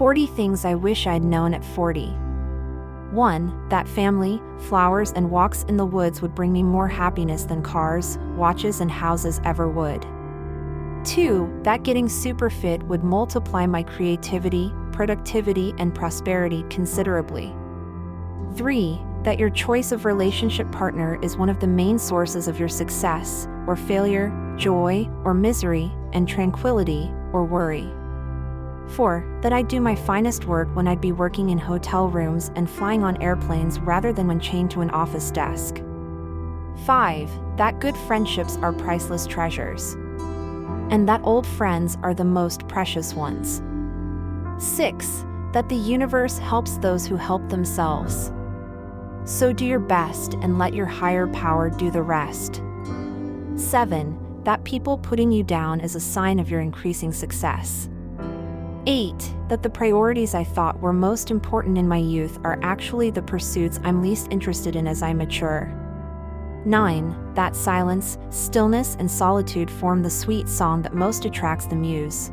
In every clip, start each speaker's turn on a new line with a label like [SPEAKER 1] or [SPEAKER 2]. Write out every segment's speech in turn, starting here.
[SPEAKER 1] 40 things I wish I'd known at 40. 1. That family, flowers, and walks in the woods would bring me more happiness than cars, watches, and houses ever would. 2. That getting super fit would multiply my creativity, productivity, and prosperity considerably. 3. That your choice of relationship partner is one of the main sources of your success, or failure, joy, or misery, and tranquility, or worry. 4. That I'd do my finest work when I'd be working in hotel rooms and flying on airplanes rather than when chained to an office desk. 5. That good friendships are priceless treasures, and that old friends are the most precious ones. 6. That the universe helps those who help themselves. So do your best and let your higher power do the rest. 7. That people putting you down is a sign of your increasing success. 8. That the priorities I thought were most important in my youth are actually the pursuits I'm least interested in as I mature. 9. That silence, stillness, and solitude form the sweet song that most attracts the muse.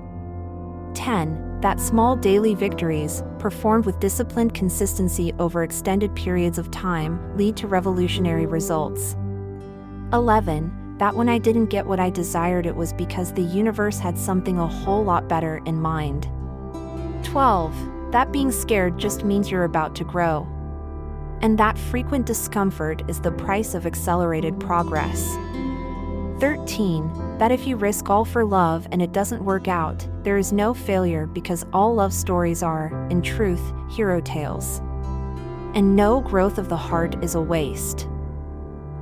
[SPEAKER 1] 10. That small daily victories, performed with disciplined consistency over extended periods of time, lead to revolutionary results. 11. That when I didn't get what I desired, it was because the universe had something a whole lot better in mind. 12. That being scared just means you're about to grow, and that frequent discomfort is the price of accelerated progress. 13. That if you risk all for love and it doesn't work out, there is no failure because all love stories are, in truth, hero tales. And no growth of the heart is a waste.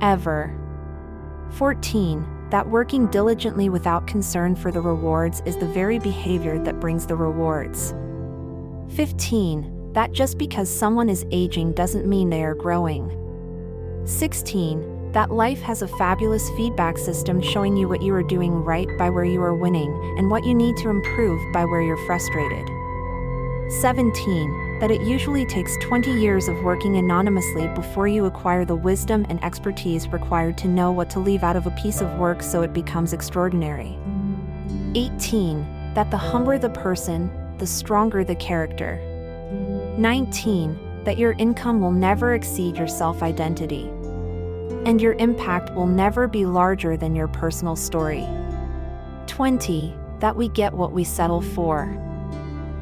[SPEAKER 1] Ever. 14. That working diligently without concern for the rewards is the very behavior that brings the rewards. 15. That just because someone is aging doesn't mean they are growing. 16. That life has a fabulous feedback system showing you what you are doing right by where you are winning, and what you need to improve by where you're frustrated. 17. That it usually takes 20 years of working anonymously before you acquire the wisdom and expertise required to know what to leave out of a piece of work so it becomes extraordinary. 18. That the humbler the person, the stronger the character. 19. That your income will never exceed your self-identity, and your impact will never be larger than your personal story. 20. That we get what we settle for,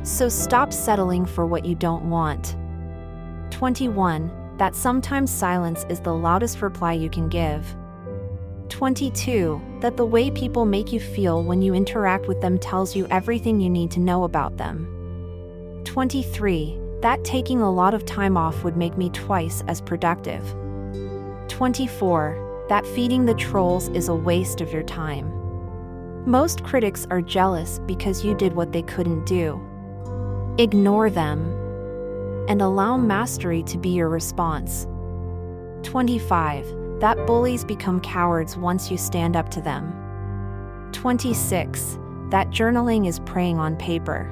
[SPEAKER 1] so stop settling for what you don't want. 21. That sometimes silence is the loudest reply you can give. 22. That the way people make you feel when you interact with them tells you everything you need to know about them. 23. That taking a lot of time off would make me twice as productive. 24. That feeding the trolls is a waste of your time. Most critics are jealous because you did what they couldn't do. Ignore them, and allow mastery to be your response. 25. That bullies become cowards once you stand up to them. 26. That journaling is praying on paper,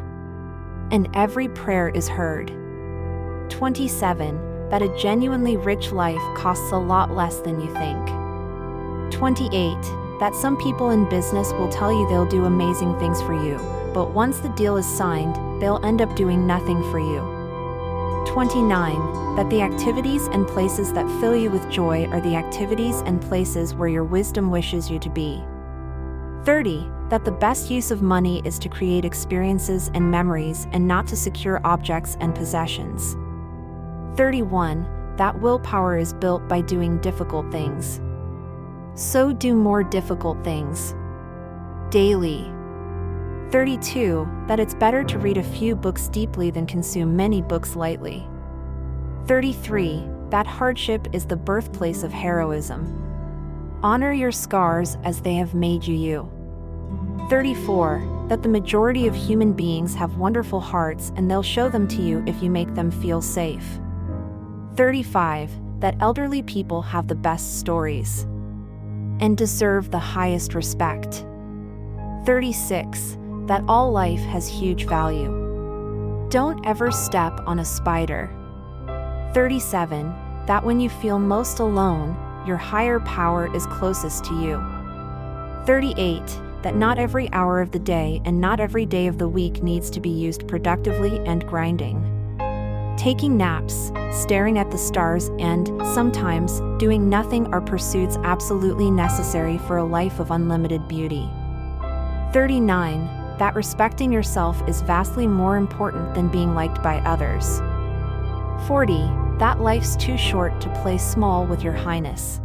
[SPEAKER 1] and every prayer is heard. 27. That a genuinely rich life costs a lot less than you think. 28. That some people in business will tell you they'll do amazing things for you, but once the deal is signed, they'll end up doing nothing for you. 29. That the activities and places that fill you with joy are the activities and places where your wisdom wishes you to be. 30. That the best use of money is to create experiences and memories and not to secure objects and possessions. 31. That willpower is built by doing difficult things, so do more difficult things daily. 32. That it's better to read a few books deeply than consume many books lightly. 33. That hardship is the birthplace of heroism. Honor your scars as they have made you you. 34. That the majority of human beings have wonderful hearts and they'll show them to you if you make them feel safe. 35. That elderly people have the best stories and deserve the highest respect. 36. That all life has huge value. Don't ever step on a spider. 37. That when you feel most alone, your higher power is closest to you. 38. that not every hour of the day and not every day of the week needs to be used productively and grinding. Taking naps, staring at the stars, and, sometimes, doing nothing are pursuits absolutely necessary for a life of unlimited beauty. 39. That respecting yourself is vastly more important than being liked by others. 40. That life's too short to play small with your highness.